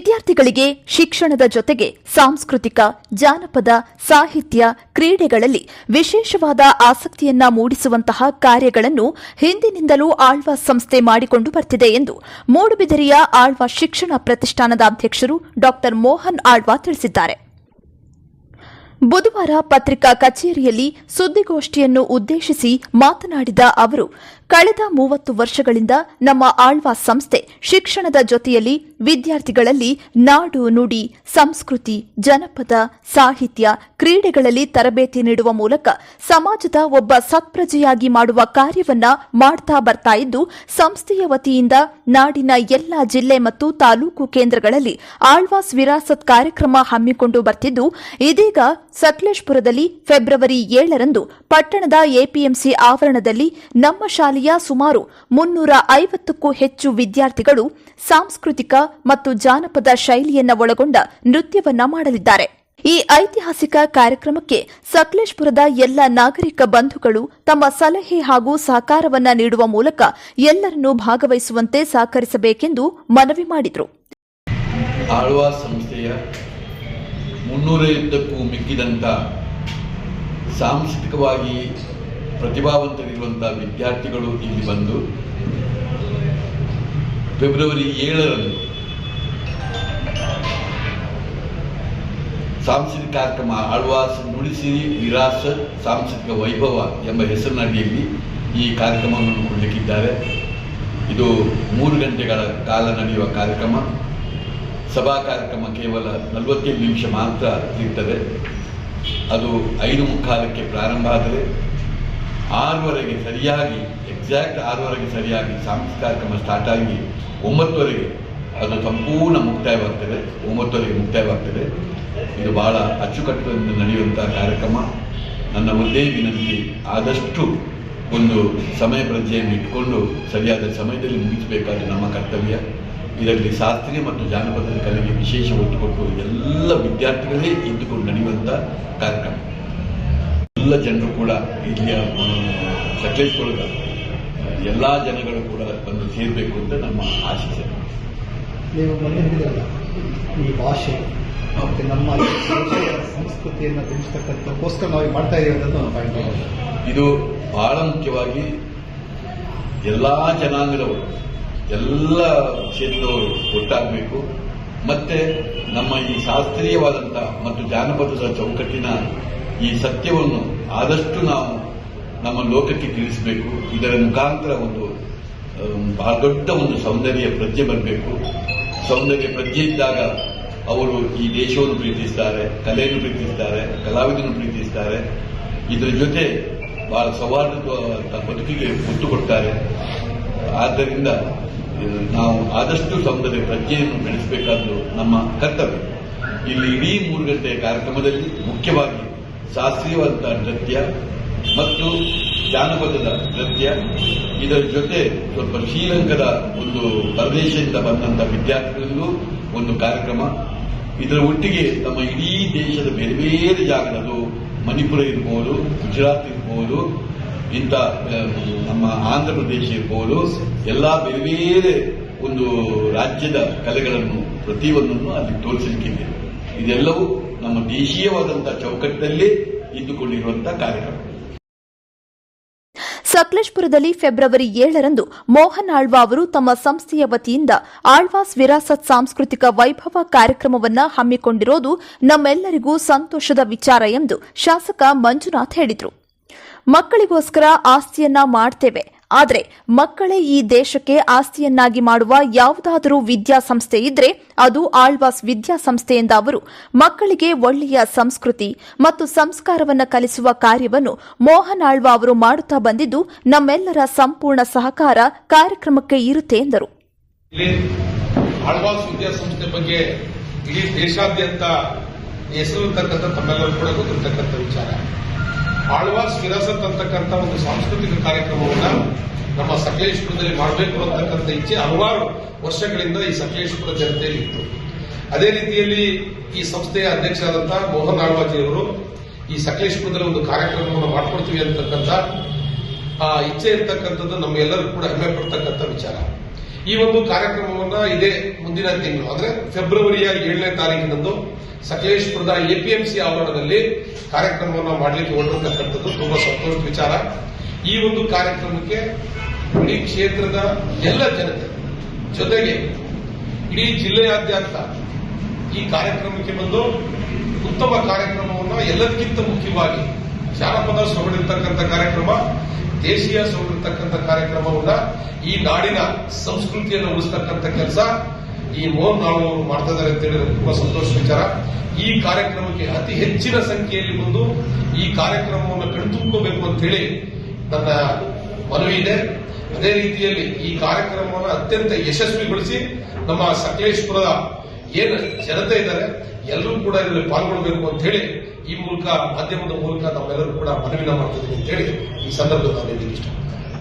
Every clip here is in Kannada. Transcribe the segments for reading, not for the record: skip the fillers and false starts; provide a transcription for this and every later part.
ವಿದ್ಯಾರ್ಥಿಗಳಿಗೆ ಶಿಕ್ಷಣದ ಜೊತೆಗೆ ಸಾಂಸ್ಕೃತಿಕ, ಜಾನಪದ, ಸಾಹಿತ್ಯ, ಕ್ರೀಡೆಗಳಲ್ಲಿ ವಿಶೇಷವಾದ ಆಸಕ್ತಿಯನ್ನ ಮೂಡಿಸುವಂತಹ ಕಾರ್ಯಗಳನ್ನು ಹಿಂದಿನಿಂದಲೂ ಆಳ್ವಾಸ್ ಸಂಸ್ಥೆ ಮಾಡಿಕೊಂಡು ಬರ್ತಿದೆ ಎಂದು ಮೂಡುಬಿದಿರೆಯ ಆಳ್ವಾಸ್ ಶಿಕ್ಷಣ ಪ್ರತಿಷ್ಠಾನದ ಅಧ್ಯಕ್ಷರು ಡಾ ಮೋಹನ್ ಆಳ್ವಾ ತಿಳಿಸಿದ್ದಾರೆ. ಬುಧವಾರ ಪತ್ರಿಕಾ ಕಚೇರಿಯಲ್ಲಿ ಸುದ್ದಿಗೋಷ್ಠಿಯನ್ನು ಉದ್ದೇಶಿಸಿ ಮಾತನಾಡಿದ ಅವರು, ಕಳೆದ 30 ವರ್ಷಗಳಿಂದ ನಮ್ಮ ಆಳ್ವಾಸ್ ಸಂಸ್ಥೆ ಶಿಕ್ಷಣದ ಜೊತೆಯಲ್ಲಿ ವಿದ್ಯಾರ್ಥಿಗಳಲ್ಲಿ ನಾಡು, ನುಡಿ, ಸಂಸ್ಕೃತಿ, ಜನಪದ, ಸಾಹಿತ್ಯ, ಕ್ರೀಡೆಗಳಲ್ಲಿ ತರಬೇತಿ ನೀಡುವ ಮೂಲಕ ಸಮಾಜದ ಒಬ್ಬ ಸತ್ಪ್ರಜೆಯಾಗಿ ಮಾಡುವ ಕಾರ್ಯವನ್ನ ಮಾಡ್ತಾ ಬರ್ತಾ ಇದ್ದು, ಸಂಸ್ಥೆಯ ವತಿಯಿಂದ ನಾಡಿನ ಎಲ್ಲಾ ಜಿಲ್ಲೆ ಮತ್ತು ತಾಲೂಕು ಕೇಂದ್ರಗಳಲ್ಲಿ ಆಳ್ವಾಸ್ ವಿರಾಸತ್ ಕಾರ್ಯಕ್ರಮ ಹಮ್ಮಿಕೊಂಡು ಬರ್ತಿದ್ದು, ಇದೀಗ ಸಕಲೇಶಪುರದಲ್ಲಿ ಫೆಬ್ರವರಿ 7ರಂದು ಪಟ್ಟಣದ ಎಪಿಎಂಸಿ ಆವರಣದಲ್ಲಿ ನಮ್ಮ ಶಾಲೆಯ ಸುಮಾರು 350ಕ್ಕೂ ಹೆಚ್ಚು ವಿದ್ಯಾರ್ಥಿಗಳು ಸಾಂಸ್ಕೃತಿಕ ಮತ್ತು ಜಾನಪದ ಶೈಲಿಯನ್ನ ಒಳಗೊಂಡ ನೃತ್ಯವನ್ನ ಮಾಡಲಿದ್ದಾರೆ. ಈ ಐತಿಹಾಸಿಕ ಕಾರ್ಯಕ್ರಮಕ್ಕೆ ಸಕಲೇಶಪುರದ ಎಲ್ಲ ನಾಗರಿಕ ಬಂಧುಗಳು ತಮ್ಮ ಸಲಹೆ ಹಾಗೂ ಸಹಕಾರವನ್ನ ನೀಡುವ ಮೂಲಕ ಎಲ್ಲರನ್ನೂ ಭಾಗವಹಿಸುವಂತೆ ಸಹಕರಿಸಬೇಕೆಂದು ಮನವಿ ಮಾಡಿದರು. ಆಳ್ವಾಸ್ ಸಂಸ್ಥೆಯ 350ಕ್ಕೂ ಮಿಕ್ಕಿದಂಥ ಸಾಂಸ್ಕೃತಿಕವಾಗಿ ಪ್ರತಿಭಾವಂತರಿರುವಂಥ ವಿದ್ಯಾರ್ಥಿಗಳು ಇಲ್ಲಿ ಬಂದು ಫೆಬ್ರವರಿ 7ರಂದು ಸಾಂಸ್ಕೃತಿಕ ಕಾರ್ಯಕ್ರಮ ಆಳ್ವಾಸ್ ನುಡಿಸಿರಿ ವಿರಾಸತ್ ಸಾಂಸ್ಕೃತಿಕ ವೈಭವ ಎಂಬ ಹೆಸರಿನಡಿಯಲ್ಲಿ ಈ ಕಾರ್ಯಕ್ರಮವನ್ನು ಕೊಡಲಿಕ್ಕಿದ್ದಾರೆ. ಇದು 3 ಗಂಟೆಗಳ ಕಾಲ ನಡೆಯುವ ಕಾರ್ಯಕ್ರಮ. ಸಭಾ ಕಾರ್ಯಕ್ರಮ ಕೇವಲ 45 ನಿಮಿಷ ಮಾತ್ರ ಇರ್ತದೆ. ಅದು 5:45ಕ್ಕೆ ಪ್ರಾರಂಭ ಆದರೆ 6:00ವರೆಗೆ ಸರಿಯಾಗಿ ಎಕ್ಸಾಕ್ಟ್ 6:00ವರೆಗೆ ಸರಿಯಾಗಿ ಸಾಂಸ್ಕೃತಿಕ ಕಾರ್ಯಕ್ರಮ ಸ್ಟಾರ್ಟ್ ಆಗಿ 9:00ವರೆಗೆ ಅದು ಸಂಪೂರ್ಣ ಮುಕ್ತಾಯವಾಗ್ತದೆ. 9:00ವರೆಗೆ ಮುಕ್ತಾಯವಾಗ್ತದೆ. ಇದು ಬಹಳ ಅಚ್ಚುಕಟ್ಟಿನಿಂದ ನಡೆಯುವಂಥ ಕಾರ್ಯಕ್ರಮ. ನನ್ನ ಒಂದೇ ವಿನಂತಿ, ಆದಷ್ಟು ಒಂದು ಸಮಯ ಪ್ರಜ್ಞೆಯನ್ನು ಇಟ್ಟುಕೊಂಡು ಸರಿಯಾದ ಸಮಯದಲ್ಲಿ ಮುಗಿಸಬೇಕಾದ ನಮ್ಮ ಕರ್ತವ್ಯ. ಇದರಲ್ಲಿ ಶಾಸ್ತ್ರೀಯ ಮತ್ತು ಜಾನಪದ ಕಲೆಗೆ ವಿಶೇಷ ಒತ್ತು ಕೊಟ್ಟು ಎಲ್ಲ ವಿದ್ಯಾರ್ಥಿಗಳೇ ಇದ್ದುಕೊಂಡು ನಡೆಯುವಂಥ ಕಾರ್ಯಕ್ರಮ. ಎಲ್ಲ ಜನರು ಕೂಡ ಇಲ್ಲಿಯ ಸಕಲೇಶಪುರದ ಎಲ್ಲ ಜನಗಳು ಕೂಡ ಬಂದು ಸೇರಬೇಕು ಅಂತ ನಮ್ಮ ಆಶಿಸೆ. ನೀವು ಹೇಳಿದ್ರಲ್ಲ, ಈ ಭಾಷೆ ಮತ್ತು ನಮ್ಮ ಸಂಸ್ಕೃತಿಯನ್ನು ತಿಳಿಸ್ತಕ್ಕಂಥಕ್ಕೋಸ್ಕರ ನಾವು ಮಾಡ್ತಾ ಇದ್ದೀವಿ. ಇದು ಬಹಳ ಮುಖ್ಯವಾಗಿ ಎಲ್ಲ ಜನಾಂಗದವರು, ಎಲ್ಲ ಕ್ಷೇತ್ರದವರು ಒಟ್ಟಾಗಬೇಕು. ಮತ್ತೆ ನಮ್ಮ ಈ ಶಾಸ್ತ್ರೀಯವಾದಂಥ ಮತ್ತು ಜಾನಪದದ ಚೌಕಟ್ಟಿನ ಈ ಸತ್ಯವನ್ನು ಆದಷ್ಟು ನಾವು ನಮ್ಮ ಲೋಕಕ್ಕೆ ತಿಳಿಸಬೇಕು. ಇದರ ಮುಖಾಂತರ ಒಂದು ಬಹಳ ದೊಡ್ಡ ಒಂದು ಸೌಂದರ್ಯ ಪ್ರಜ್ಞೆ ಬರಬೇಕು. ಸೌಂದರ್ಯ ಪ್ರಜ್ಞೆ ಇದ್ದಾಗ ಅವರು ಈ ದೇಶವನ್ನು ಪ್ರೀತಿಸ್ತಾರೆ, ಕಲೆಯನ್ನು ಪ್ರೀತಿಸ್ತಾರೆ, ಕಲಾವಿದನ್ನು ಪ್ರೀತಿಸ್ತಾರೆ. ಇದರ ಜೊತೆ ಬಹಳ ಸೌಹಾರ್ದ ಬದುಕಿಗೆ ಒತ್ತು ಕೊಡ್ತಾರೆ. ಆದ್ದರಿಂದ ನಾವು ಆದಷ್ಟು ಸೌಂದರ್ಯ ಪ್ರಜ್ಞೆಯನ್ನು ಬೆಳೆಸಬೇಕಾದ್ದು ನಮ್ಮ ಕರ್ತವ್ಯ. ಇಲ್ಲಿ ಇಡೀ 3 ಗಂಟೆಯ ಕಾರ್ಯಕ್ರಮದಲ್ಲಿ ಮುಖ್ಯವಾಗಿ ಶಾಸ್ತ್ರೀಯವಾದ ನೃತ್ಯ ಮತ್ತು ಜಾನಪದದ ನೃತ್ಯ, ಇದರ ಜೊತೆ ಸ್ವಲ್ಪ ಶ್ರೀಲಂಕಾದ ಒಂದು ಪ್ರದೇಶದಿಂದ ಬಂದಂಥ ವಿದ್ಯಾರ್ಥಿಗಳಲ್ಲೂ ಒಂದು ಕಾರ್ಯಕ್ರಮ. ಇದರ ಒಟ್ಟಿಗೆ ನಮ್ಮ ಇಡೀ ದೇಶದ ಬೇರೆ ಬೇರೆ ಜಾಗದದು, ಮಣಿಪುರ ಇರ್ಬೋದು, ಗುಜರಾತ್ ಇರ್ಬೋದು, ಇಂಥ ನಮ್ಮ ಆಂಧ್ರ ಪ್ರದೇಶ ಇರ್ಬೋದು, ಎಲ್ಲ ಬೇರೆ ಬೇರೆ ಒಂದು ರಾಜ್ಯದ ಕಲೆಗಳನ್ನು ಪ್ರತಿಯೊಂದನ್ನು ಅಲ್ಲಿ ತೋರಿಸಲಿಕ್ಕಿದೆ. ಇದೆಲ್ಲವೂ ನಮ್ಮ ದೇಶೀಯವಾದಂತಹ ಚೌಕಟ್ಟಿನಲ್ಲಿ ಇದ್ದುಕೊಂಡಿರುವಂತಹ ಕಾರ್ಯಕ್ರಮ. ಸಕಲೇಶಪುರದಲ್ಲಿ ಫೆಬ್ರವರಿ 7ರಂದು ಮೋಹನ್ ಆಳ್ವಾ ಅವರು ತಮ್ಮ ಸಂಸ್ಥೆಯ ವತಿಯಿಂದ ಆಳ್ವಾಸ್ ವಿರಾಸತ್ ಸಾಂಸ್ಕೃತಿಕ ವೈಭವ ಕಾರ್ಯಕ್ರಮವನ್ನು ಹಮ್ಮಿಕೊಂಡಿರೋದು ನಮ್ಮೆಲ್ಲರಿಗೂ ಸಂತೋಷದ ವಿಚಾರ ಎಂದು ಶಾಸಕ ಮಂಜುನಾಥ್ ಹೇಳಿದರು. ಮಕ್ಕಳಿಗೋಸ್ಕರ ಆಸ್ತಿಯನ್ನ ಮಾಡ್ತೇವೆ, ಆದರೆ ಮಕ್ಕಳೇ ಈ ದೇಶಕ್ಕೆ ಆಸ್ತಿಯನ್ನಾಗಿ ಮಾಡುವ ಯಾವುದಾದರೂ ವಿದ್ಯಾಸಂಸ್ಥೆ ಇದ್ರೆ ಅದು ಆಳ್ವಾಸ್ ವಿದ್ಯಾಸಂಸ್ಥೆ ಎಂದ ಅವರು, ಮಕ್ಕಳಿಗೆ ಒಳ್ಳೆಯ ಸಂಸ್ಕೃತಿ ಮತ್ತು ಸಂಸ್ಕಾರವನ್ನು ಕಲಿಸುವ ಕಾರ್ಯವನ್ನು ಮೋಹನ್ ಆಳ್ವಾ ಅವರು ಮಾಡುತ್ತಾ ಬಂದಿದ್ದು ನಮ್ಮೆಲ್ಲರ ಸಂಪೂರ್ಣ ಸಹಕಾರ ಕಾರ್ಯಕ್ರಮಕ್ಕೆ ಇರುತ್ತೆ ಎಂದರು. ಆಳ್ವಾಸ್ ವಿದ್ಯಾಸಂಸ್ಥೆ ಬಗ್ಗೆ ಇಡೀ ದೇಶಾದ್ಯಂತ ಹೆಸರು ತಮ್ಮೆಲ್ಲರೂ ಕೂಡ ಗೊತ್ತಿರತಕ್ಕಂಥ ವಿಚಾರ. ಆಳ್ವಾಸ್ ವಿರಾಸತ್ ಅಂತಕ್ಕಂಥ ಒಂದು ಸಾಂಸ್ಕೃತಿಕ ಕಾರ್ಯಕ್ರಮವನ್ನ ನಮ್ಮ ಸಕಲೇಶಪುರದಲ್ಲಿ ಮಾಡಬೇಕು ಅಂತಕ್ಕಂಥ ಇಚ್ಛೆ ಹಲವಾರು ವರ್ಷಗಳಿಂದ ಈ ಸಕಲೇಶಪುರ ಜನತೆಯಲ್ಲಿ ಇತ್ತು. ಅದೇ ರೀತಿಯಲ್ಲಿ ಈ ಸಂಸ್ಥೆಯ ಅಧ್ಯಕ್ಷರಾದಂತಹ ಮೋಹನ್ ಆಳ್ವಾಜಿಯವರು ಈ ಸಕಲೇಶಪುರದಲ್ಲಿ ಒಂದು ಕಾರ್ಯಕ್ರಮವನ್ನು ಮಾಡ್ಕೊಡ್ತೀವಿ ಅಂತಕ್ಕಂಥ ಇಚ್ಛೆ ಇರತಕ್ಕಂಥದ್ದು ನಮ್ಮ ಎಲ್ಲರೂ ಕೂಡ ಹೆಮ್ಮೆ ಪಡ್ತಕ್ಕಂಥ ವಿಚಾರ. ಈ ಒಂದು ಕಾರ್ಯಕ್ರಮವನ್ನ ಇದೇ ಮುಂದಿನ ತಿಂಗಳು ಅಂದ್ರೆ ಫೆಬ್ರವರಿಯ 7ನೇ ತಾರೀಕಿನಂದು ಸಕಲೇಶಪುರದ ಎಪಿಎಂಸಿ ಆವರಣದಲ್ಲಿ ಕಾರ್ಯಕ್ರಮವನ್ನು ಮಾಡಲಿಕ್ಕೆ ಹೊರಟಿರ್ತಕ್ಕಂಥದ್ದು ತುಂಬಾ ಸಂತೋಷದ ವಿಚಾರ. ಈ ಒಂದು ಕಾರ್ಯಕ್ರಮಕ್ಕೆ ಇಡೀ ಕ್ಷೇತ್ರದ ಎಲ್ಲ ಜನತೆ ಜೊತೆಗೆ ಇಡೀ ಜಿಲ್ಲೆಯಾದ್ಯಂತ ಈ ಕಾರ್ಯಕ್ರಮಕ್ಕೆ ಬಂದು ಉತ್ತಮ ಕಾರ್ಯಕ್ರಮವನ್ನು ಎಲ್ಲದಕ್ಕಿಂತ ಮುಖ್ಯವಾಗಿ ಜಾನಪದ ಸೊಗಡಿರ್ತಕ್ಕಂಥ ಕಾರ್ಯಕ್ರಮ, ದೇಶೀಯ ಸೊಗಡಿರ್ತಕ್ಕಂಥ ಕಾರ್ಯಕ್ರಮವನ್ನ ಈ ನಾಡಿನ ಸಂಸ್ಕೃತಿಯನ್ನು ಉಳಿಸ್ತಕ್ಕಂಥ ಕೆಲಸ ಈ ಮೋಹನ್ ನಾಳು ಅವರು ಮಾಡ್ತಾ ಇದ್ದಾರೆ ಅಂತ ಹೇಳಿದ್ರೆ ತುಂಬಾ ಸಂತೋಷದ ವಿಚಾರ. ಈ ಕಾರ್ಯಕ್ರಮಕ್ಕೆ ಅತಿ ಹೆಚ್ಚಿನ ಸಂಖ್ಯೆಯಲ್ಲಿ ಬಂದು ಈ ಕಾರ್ಯಕ್ರಮವನ್ನು ಕಣ್ತುಂಬಬೇಕು ಅಂತ ಹೇಳಿ ನನ್ನ ಮನವಿ ಇದೆ. ಅದೇ ರೀತಿಯಲ್ಲಿ ಈ ಕಾರ್ಯಕ್ರಮವನ್ನು ಅತ್ಯಂತ ಯಶಸ್ವಿಗೊಳಿಸಿ ನಮ್ಮ ಸಕಲೇಶಪುರದ ಏನು ಜನತೆ ಇದ್ದಾರೆ ಎಲ್ಲರೂ ಕೂಡ ಇದರಲ್ಲಿ ಪಾಲ್ಗೊಳ್ಳಬೇಕು ಅಂತ ಹೇಳಿ ಈ ಮೂಲಕ ಮಾಧ್ಯಮದ ಮೂಲಕ ನಮ್ಮೆಲ್ಲರೂ ಕೂಡ ಮನವಿನ ಮಾಡ್ತಿದ್ದೀವಿ ಅಂತ ಹೇಳಿ ಈ ಸಂದರ್ಭದಲ್ಲಿ ನಾನು ಹೇಳಲಿಕ್ಕೆ ಇಷ್ಟ.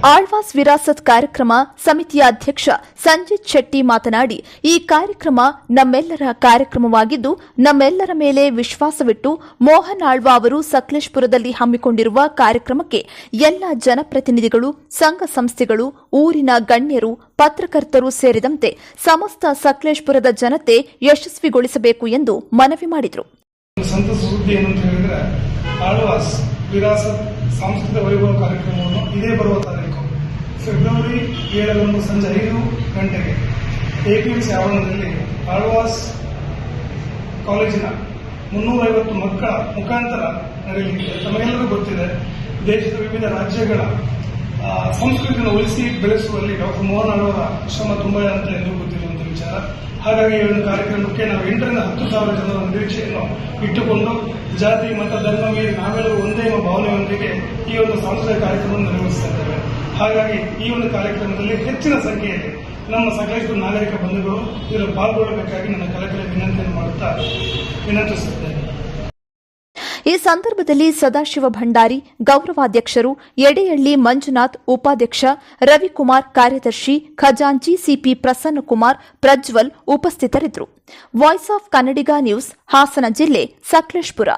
ಆಳ್ವಾಸ್ ವಿರಾಸತ್ ಕಾರ್ಯಕ್ರಮ ಸಮಿತಿಯ ಅಧ್ಯಕ್ಷ ಸಂಜಿತ್ ಶೆಟ್ಟಿ ಮಾತನಾಡಿ, ಈ ಕಾರ್ಯಕ್ರಮ ನಮ್ಮೆಲ್ಲರ ಕಾರ್ಯಕ್ರಮವಾಗಿದ್ದು ನಮ್ಮೆಲ್ಲರ ಮೇಲೆ ವಿಶ್ವಾಸವಿಟ್ಟು ಮೋಹನ್ ಆಳ್ವಾ ಅವರು ಸಕಲೇಶಪುರದಲ್ಲಿ ಹಮ್ಮಿಕೊಂಡಿರುವ ಕಾರ್ಯಕ್ರಮಕ್ಕೆ ಎಲ್ಲ ಜನಪ್ರತಿನಿಧಿಗಳು, ಸಂಘ ಸಂಸ್ಥೆಗಳು, ಊರಿನ ಗಣ್ಯರು, ಪತ್ರಕರ್ತರು ಸೇರಿದಂತೆ ಸಮಸ್ತ ಸಕಲೇಶಪುರದ ಜನತೆ ಯಶಸ್ವಿಗೊಳಿಸಬೇಕು ಎಂದು ಮನವಿ ಮಾಡಿದರು. ಸಂತಸ ಸುದ್ದಿ ಏನಂತ ಹೇಳಿದ್ರೆ, ಆಳ್ವಾಸ್ ವಿರಾಸತ್ ಸಾಂಸ್ಕೃತಿಕ ವೈಭವ ಕಾರ್ಯಕ್ರಮವನ್ನು ಇದೇ ಬರುವ ತಾರೀಕು ಫೆಬ್ರವರಿ 7ರಂದು ಸಂಜೆ 5 ಗಂಟೆಗೆ ಎಪಿಎಂಸಿ ಆವರಣದಲ್ಲಿ ಆಳ್ವಾಸ್ ಕಾಲೇಜಿನ 350 ಮಕ್ಕಳ ಮುಖಾಂತರ ನಡೆಯಲಿದೆ. ತಮಗೆಲ್ಲರಿಗೂ ಗೊತ್ತಿದೆ, ದೇಶದ ವಿವಿಧ ರಾಜ್ಯಗಳ ಸಂಸ್ಕೃತಿಯನ್ನು ಉಳಿಸಿ ಬೆಳೆಸುವಲ್ಲಿ ಡಾಕ್ಟರ್ ಮೋಹನ್ ಆಳ್ವರ ಶ್ರಮ ತುಂಬಾ ಅಂತ ಎಂದು ಗೊತ್ತಿರುವಂತಹ ವಿಚಾರ. ಹಾಗಾಗಿ ಈ ಒಂದು ಕಾರ್ಯಕ್ರಮಕ್ಕೆ ನಾವು 8,000 ರಿಂದ 10,000 ಜನರ ನಿರೀಕ್ಷೆಯನ್ನು ಇಟ್ಟುಕೊಂಡು ಜಾತಿ, ಮತ, ಧರ್ಮ ಮೀರಿ ನಾವೆಲ್ಲರೂ ಒಂದೇ ಎಂಬ ಭಾವನೆಯೊಂದಿಗೆ ಈ ಒಂದು ಸಾಂಸ್ಕೃತಿಕ ಕಾರ್ಯಕ್ರಮವನ್ನು ನಿರ್ವಹಿಸ್ತಾ ಇದ್ದೇವೆ. ಹಾಗಾಗಿ ಈ ಒಂದು ಕಾರ್ಯಕ್ರಮದಲ್ಲಿ ಹೆಚ್ಚಿನ ಸಂಖ್ಯೆಯಲ್ಲಿ ನಮ್ಮ ಸಕಲೇಶಪುರ ನಾಗರಿಕ ಬಂಧುಗಳು ಇದರಲ್ಲಿ ಪಾಲ್ಗೊಳ್ಳಬೇಕಾಗಿ ನನ್ನ ಕಳಕಳಿಯ ವಿನಂತಿಯನ್ನು ಮಾಡುತ್ತಾ ವಿನಂತಿಸುತ್ತೇನೆ. ಈ ಸಂದರ್ಭದಲ್ಲಿ ಸದಾಶಿವ ಭಂಡಾರಿ ಗೌರವಾಧ್ಯಕ್ಷರು, ಎಡೆಹಳ್ಳಿ ಮಂಜುನಾಥ್ ಉಪಾಧ್ಯಕ್ಷ, ರವಿಕುಮಾರ್ ಕಾರ್ಯದರ್ಶಿ, ಖಜಾಂಚಿ ಸಿಪಿ ಪ್ರಸನ್ನಕುಮಾರ್, ಪ್ರಜ್ವಲ್ ಉಪಸ್ಥಿತರಿದ್ದರು. Voice of Kannadiga news, Hassan ಜಿಲ್ಲೆ, ಸಕಲೇಶಪುರ.